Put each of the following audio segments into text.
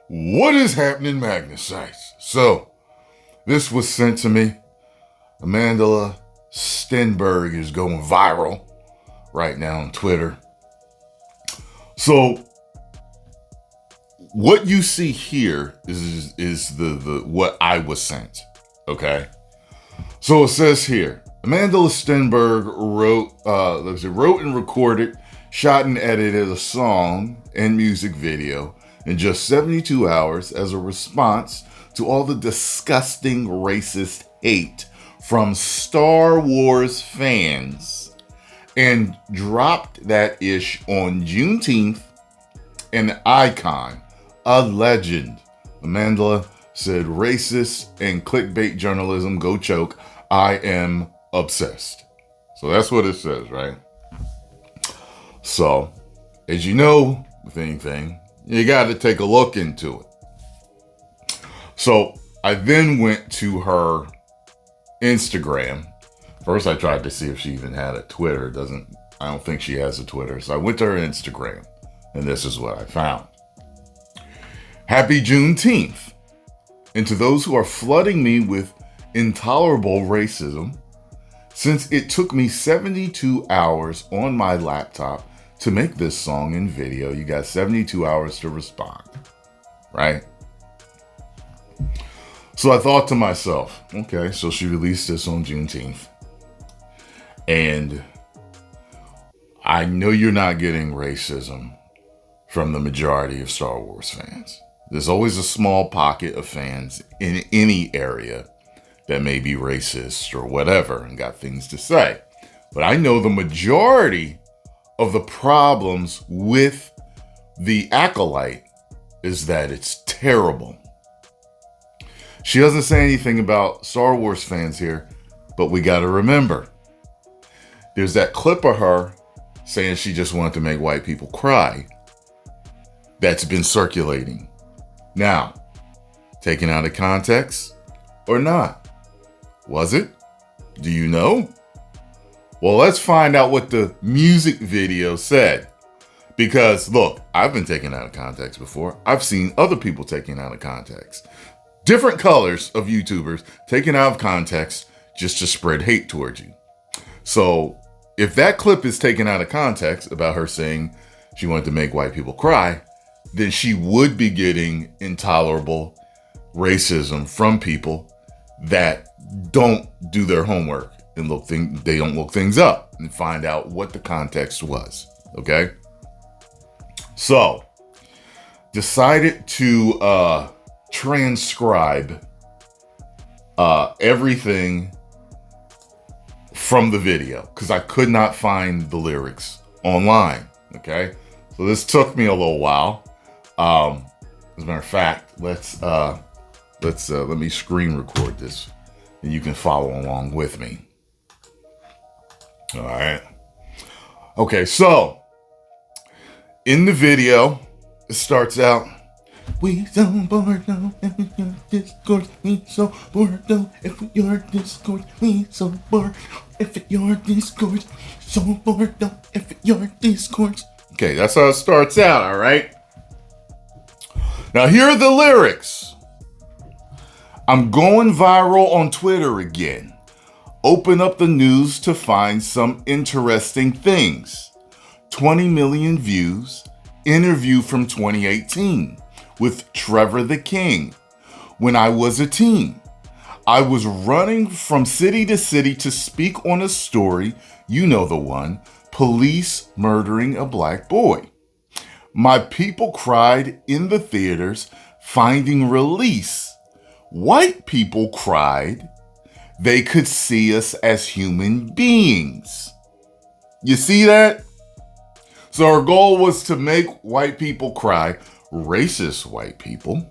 What is happening, Magnus sites? So, this was sent to me. Amandla Stenberg is going viral right now on Twitter. So, what you see here is the what I was sent. Okay. So it says here, Amandla Stenberg wrote and recorded, shot and edited a song and music video in just 72 hours as a response to all the disgusting racist hate from Star Wars fans, and dropped that ish on Juneteenth. An icon, a legend. Amandla said, racist and clickbait journalism, go choke. I am obsessed. So that's what it says, right? So, as you know, with anything, you got to take a look into it. So I then went to her Instagram. First, I tried to see if she even had a Twitter. I don't think she has a Twitter. So I went to her Instagram, and this is what I found. Happy Juneteenth. And to those who are flooding me with intolerable racism, since it took me 72 hours on my laptop to make this song and video, you got 72 hours to respond, right? So I thought to myself, okay, so she released this on Juneteenth. And I know you're not getting racism from the majority of Star Wars fans. There's always a small pocket of fans in any area that may be racist or whatever and got things to say. But I know the majority of the problems with the Acolyte is that it's terrible. She doesn't say anything about Star Wars fans here, but we got to remember, there's that clip of her saying she just wanted to make white people cry that's been circulating. Now, taken out of context or not? Was it? Do you know? Well, let's find out what the music video said. Because, look, I've been taken out of context before. I've seen other people taken out of context. Different colors of YouTubers taken out of context just to spread hate towards you. So, if that clip is taken out of context about her saying she wanted to make white people cry, then she would be getting intolerable racism from people that don't do their homework and they don't look things up and find out what the context was. Okay. So decided to transcribe everything from the video because I could not find the lyrics online. Okay. So this took me a little while. As a matter of fact, let me screen record this and you can follow along with me. All right. Okay, so in the video, it starts out, we so bored now if your Discord, we so bored now if your Discord, we so bored if your Discord, so bored now if your Discord. Okay, that's how it starts out, all right? Now here are the lyrics. I'm going viral on Twitter again. Open up the news to find some interesting things. 20 million views. Interview from 2018 with Trevor the King. When I was a teen, I was running from city to city to speak on a story, you know the one, police murdering a black boy. My people cried in the theaters, finding release. White people cried they could see us as human beings. You see that? So our goal was to make white people cry, racist white people,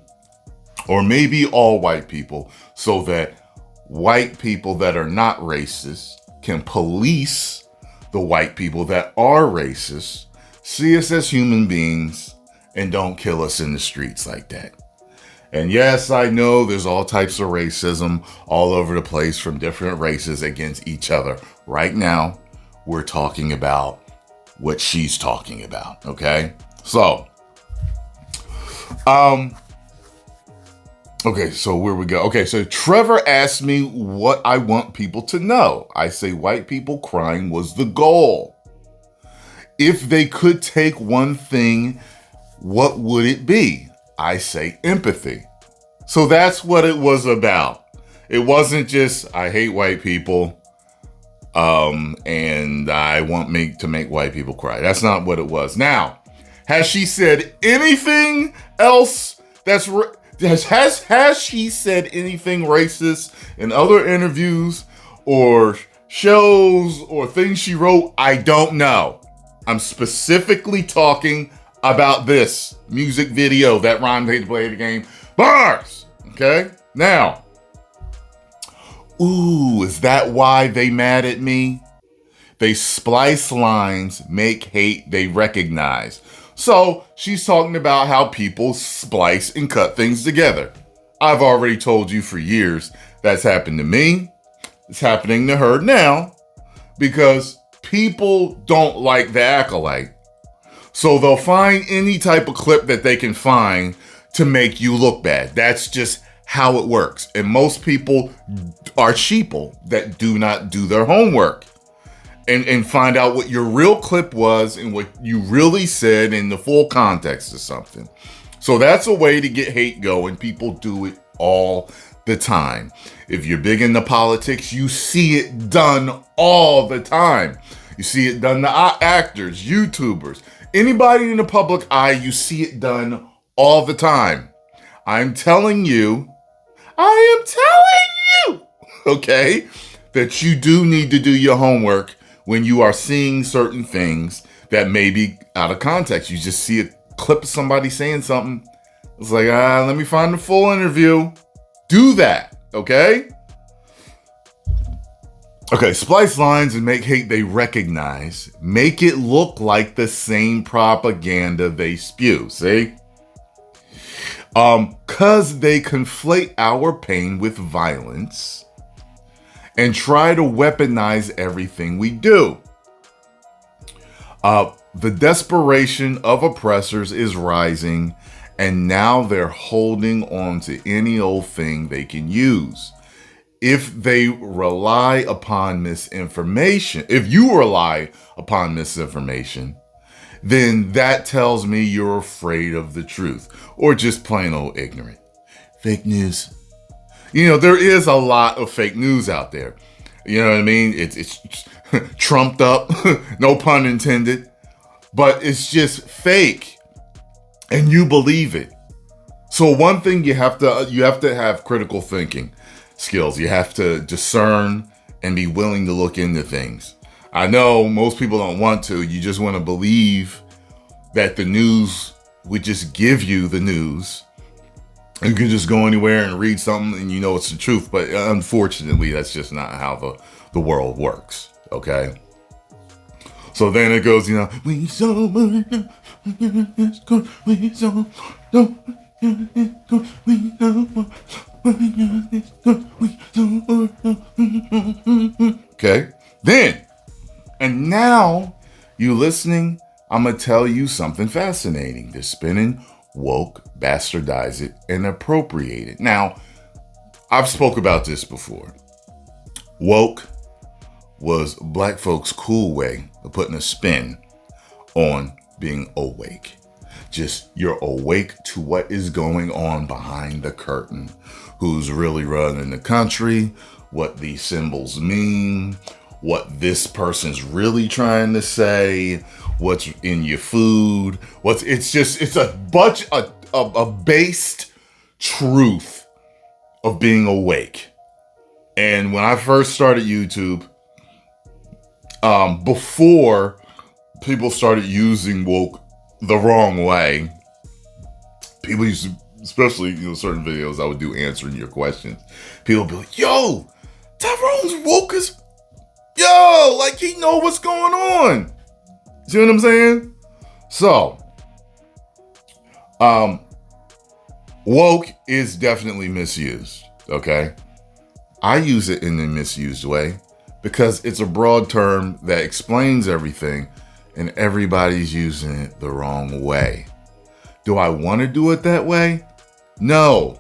or maybe all white people, so that white people that are not racist can police the white people that are racist, see us as human beings, and don't kill us in the streets like that. And yes, I know there's all types of racism all over the place from different races against each other. Right now, we're talking about what she's talking about, okay? So Okay, so where we go? Okay, so Trevor asked me what I want people to know. I say white people crying was the goal. If they could take one thing, what would it be? I say empathy. So that's what it was about. It wasn't just, I hate white people, and I want to make white people cry. That's not what it was. Now, has she said anything else that's... Has she said anything racist in other interviews or shows or things she wrote? I don't know. I'm specifically talking about this music video that rhymed hate to play the game. Bars! Okay? Now, is that why they mad at me? They splice lines, make hate they recognize. So she's talking about how people splice and cut things together. I've already told you for years that's happened to me. It's happening to her now because people don't like the Acolyte. So they'll find any type of clip that they can find to make you look bad. That's just how it works. And most people are sheeple that do not do their homework. And find out what your real clip was and what you really said in the full context of something. So that's a way to get hate going. People do it all the time. If you're big into politics, you see it done all the time. You see it done to actors, YouTubers, anybody in the public eye, you see it done all the time. I'm telling you, okay, that you do need to do your homework when you are seeing certain things that may be out of context. You just see a clip of somebody saying something. It's like, let me find the full interview. Do that, okay? Okay, splice lines and make hate they recognize. Make it look like the same propaganda they spew, see? Cause they conflate our pain with violence and try to weaponize everything we do. The desperation of oppressors is rising, and now they're holding on to any old thing they can use. If they rely upon misinformation, if you rely upon misinformation, then that tells me you're afraid of the truth or just plain old ignorant. Fake news. You know, there is a lot of fake news out there. You know what I mean? It's trumped up, no pun intended, but it's just fake and you believe it. So one thing you have to have critical thinking skills. You have to discern and be willing to look into things. I know most people don't want to. You just want to believe that the news would just give you the news. You can just go anywhere and read something and you know it's the truth. But unfortunately, that's just not how the world works. Okay? So then it goes, you know, we so okay? Then, and now you listening, I'm going to tell you something fascinating. They're spinning woke, bastardize it, and appropriate it. Now, I've spoke about this before. Woke was black folks' cool way of putting a spin on being awake. Just you're awake to what is going on behind the curtain, who's really running the country, what these symbols mean, what this person's really trying to say, what's in your food, it's a bunch of based truth of being awake. And when I first started YouTube, before people started using woke the wrong way, people used to, especially, you know, certain videos I would do answering your questions, people would be like, yo, Tyrone's woke as, yo, like he know what's going on. See what I'm saying? So, woke is definitely misused, okay? I use it in a misused way because it's a broad term that explains everything and everybody's using it the wrong way. Do I want to do it that way? No.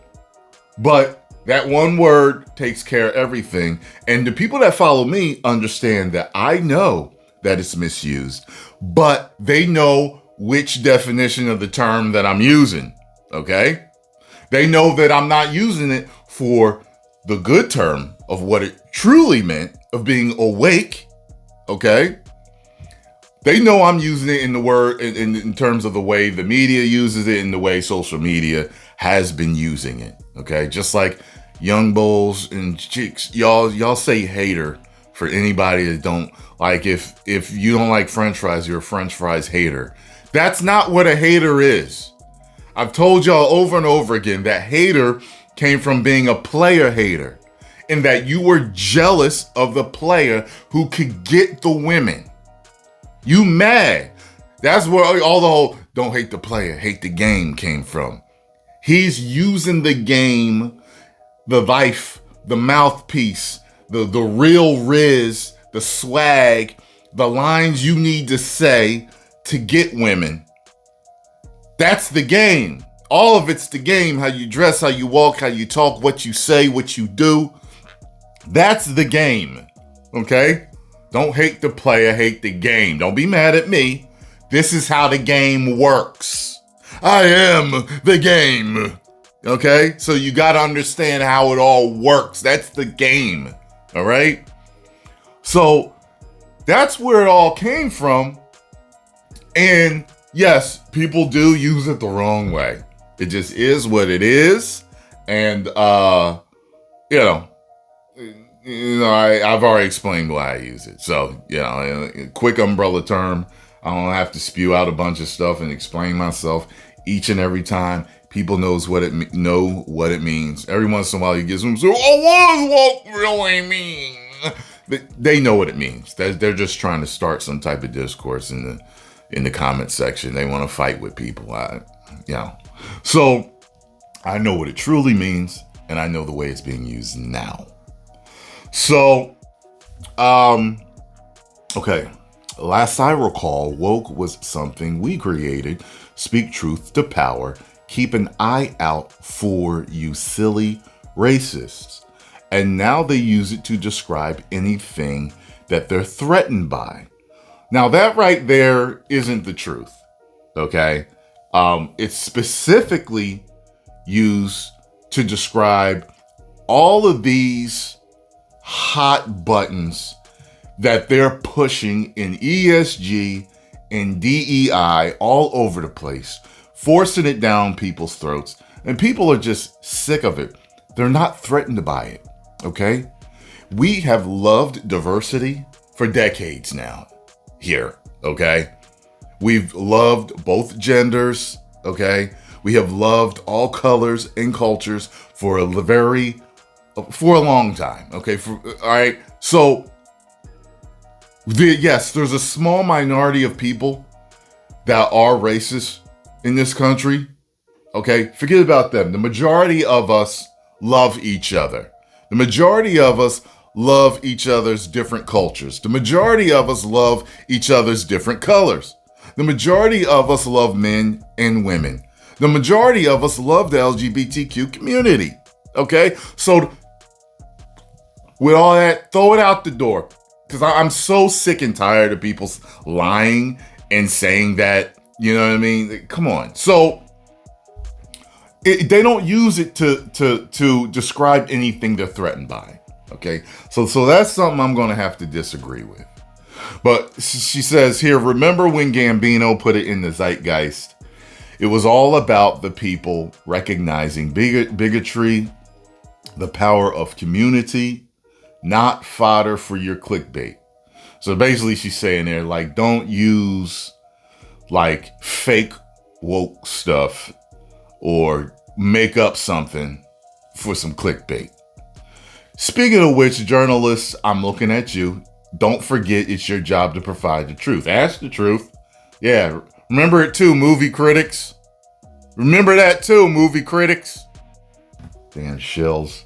But that one word takes care of everything. And the people that follow me understand that I know that it's misused, but they know which definition of the term that I'm using, okay? They know that I'm not using it for the good term of what it truly meant, of being awake, okay? They know I'm using it in the word, in terms of the way the media uses it and the way social media has been using it, okay? Just like young bulls and chicks, y'all say hater for anybody that don't like, if you don't like French fries, you're a French fries hater. That's not what a hater is. I've told y'all over and over again that hater came from being a player hater, and that you were jealous of the player who could get the women. You mad. That's where all the whole don't hate the player, hate the game came from. He's using the game, the life, the mouthpiece, the real riz, the swag, the lines you need to say to get women. That's the game. All of it's the game. How you dress, how you walk, how you talk, what you say, what you do. That's the game. Okay? Don't hate the player, hate the game. Don't be mad at me. This is how the game works. I am the game. Okay? So you got to understand how it all works. That's the game. All right? So that's where it all came from. And yes, people do use it the wrong way. It just is what it is. And, I've already explained why I use it. So, quick umbrella term. I don't have to spew out a bunch of stuff and explain myself each and every time. People know what it means. Every once in a while you get some, what does what really mean? But they know what it means. They're just trying to start some type of discourse in the comment section. They want to fight with people. So I know what it truly means, and I know the way it's being used now. So, okay. Last I recall, woke was something we created. Speak truth to power. Keep an eye out for you silly racists. And now they use it to describe anything that they're threatened by. Now that right there isn't the truth. Okay. It's specifically used to describe all of these hot buttons that they're pushing in ESG and DEI all over the place, forcing it down people's throats. And people are just sick of it. They're not threatened by it. Okay. We have loved diversity for decades now here. Okay. We've loved both genders. Okay. We have loved all colors and cultures for a long time. Okay. All right. So yes, there's a small minority of people that are racist in this country. Okay. Forget about them. The majority of us love each other. The majority of us love each other's different cultures. The majority of us love each other's different colors. The majority of us love men and women. The majority of us love the LGBTQ community. Okay? So with all that, throw it out the door. Because I'm so sick and tired of people lying and saying that, you know what I mean? Come on. So they don't use it to describe anything they're threatened by. Okay? So that's something I'm going to have to disagree with. But she says here, remember when Gambino put it in the zeitgeist? It was all about the people recognizing bigotry, the power of community, not fodder for your clickbait. So basically she's saying there, like, don't use like fake woke stuff or make up something for some clickbait. Speaking of which, journalists, I'm looking at you. Don't forget it's your job to provide the truth. Ask the truth. Yeah, remember it too, movie critics. Remember that too, movie critics. Damn shills.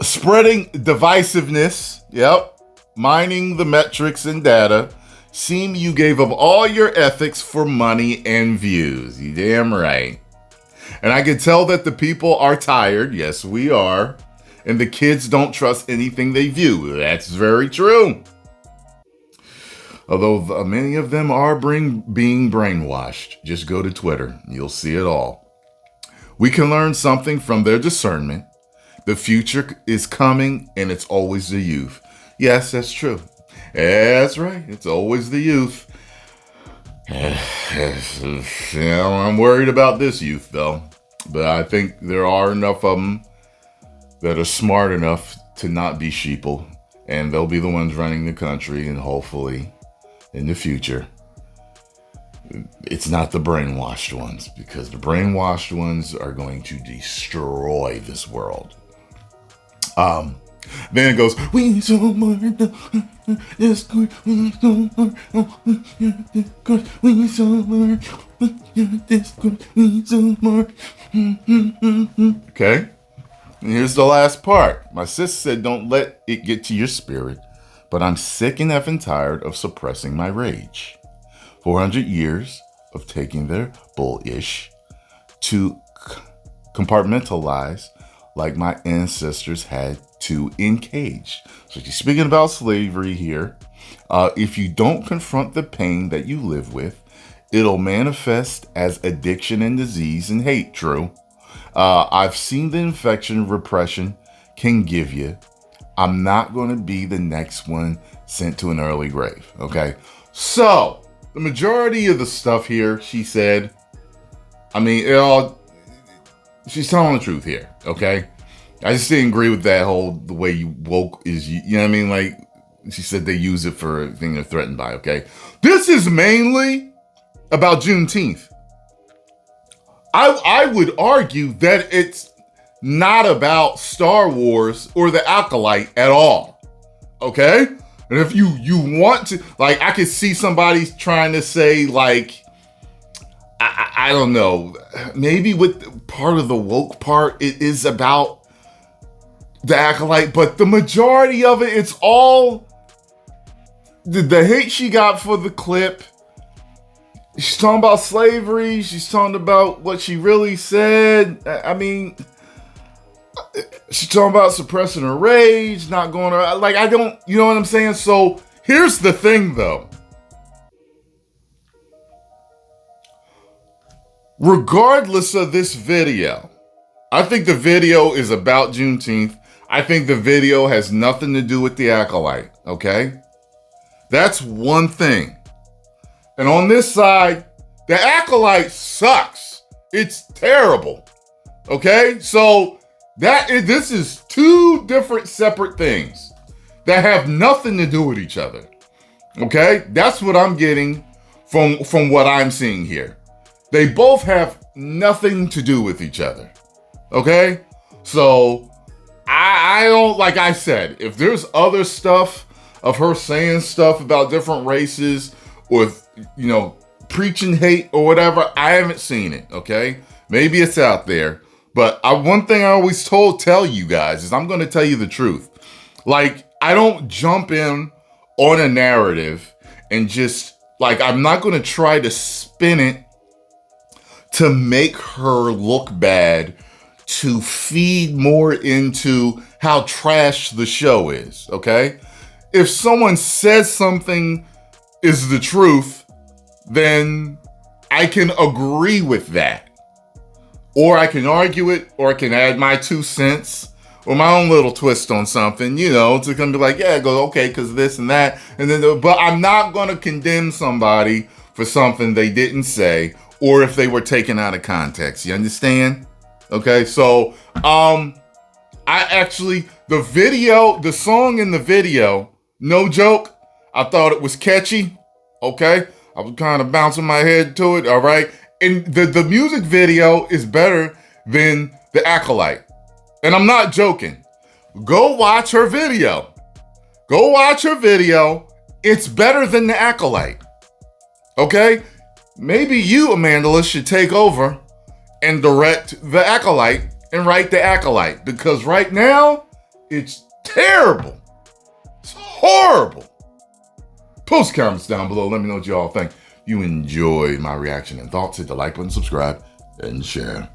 Spreading divisiveness. Yep. Mining the metrics and data. Seem you gave up all your ethics for money and views. You damn right. And I can tell that the people are tired. Yes, we are. And the kids don't trust anything they view. That's very true. Although many of them are being brainwashed. Just go to Twitter. You'll see it all. We can learn something from their discernment. The future is coming, and it's always the youth. Yes, that's true. That's right. It's always the youth. I'm worried about this youth, though. But I think there are enough of them that are smart enough to not be sheeple. And they'll be the ones running the country, and hopefully in the future, it's not the brainwashed ones, because the brainwashed ones are going to destroy this world. Then it goes, we so more, this good, we so more, we so more, this good, we so more. Okay, and here's the last part. My sis said, don't let it get to your spirit, but I'm sick and effing tired of suppressing my rage. 400 years of taking their bullish to compartmentalize like my ancestors had to engage. So she's speaking about slavery here. If you don't confront the pain that you live with, it'll manifest as addiction and disease and hate. True. I've seen the infection repression can give you. I'm not going to be the next one sent to an early grave. Okay. So the majority of the stuff here, she said, I mean, she's telling the truth here. Okay. I just didn't agree with that the way you woke is, you know what I mean? Like she said, they use it for a thing they're threatened by. Okay. This is mainly about Juneteenth. I would argue that it's not about Star Wars or the Acolyte at all. Okay. And if you want to, like, I could see somebody trying to say, like, I don't know, maybe with part of the woke part, it is about the Acolyte, but the majority of it, it's all the hate she got for the clip. She's talking about slavery. She's talking about what she really said. I mean, she's talking about suppressing her rage, not going to, like, I don't, you know what I'm saying? So here's the thing, though. Regardless of this video, I think the video is about Juneteenth. I think the video has nothing to do with the Acolyte, okay? That's one thing. And on this side, the Acolyte sucks. It's terrible, okay? So this is two different separate things that have nothing to do with each other, okay? That's what I'm getting from what I'm seeing here. They both have nothing to do with each other, okay? So I don't, like I said, if there's other stuff of her saying stuff about different races or, you know, preaching hate or whatever, I haven't seen it, okay? Maybe it's out there. But one thing I always tell you guys is I'm going to tell you the truth. Like, I don't jump in on a narrative and just, like, I'm not going to try to spin it to make her look bad, to feed more into how trash the show is, okay? If someone says something is the truth, then I can agree with that. Or I can argue it, or I can add my 2 cents or my own little twist on something, you know, to come be like, yeah, go, okay, because this and that. And then, but I'm not going to condemn somebody for something they didn't say, or if they were taken out of context. You understand? Okay, so I actually, the song in the video, no joke, I thought it was catchy. Okay, I was kind of bouncing my head to it. All right, and the music video is better than the Acolyte, and I'm not joking. Go watch her video. Go watch her video. It's better than the Acolyte. Okay. Maybe you, Amandla, should take over and direct the Acolyte and write the Acolyte, because right now it's terrible. It's horrible. Post comments down below. Let me know what y'all think. You enjoyed my reaction and thoughts. Hit the like button, subscribe, and share.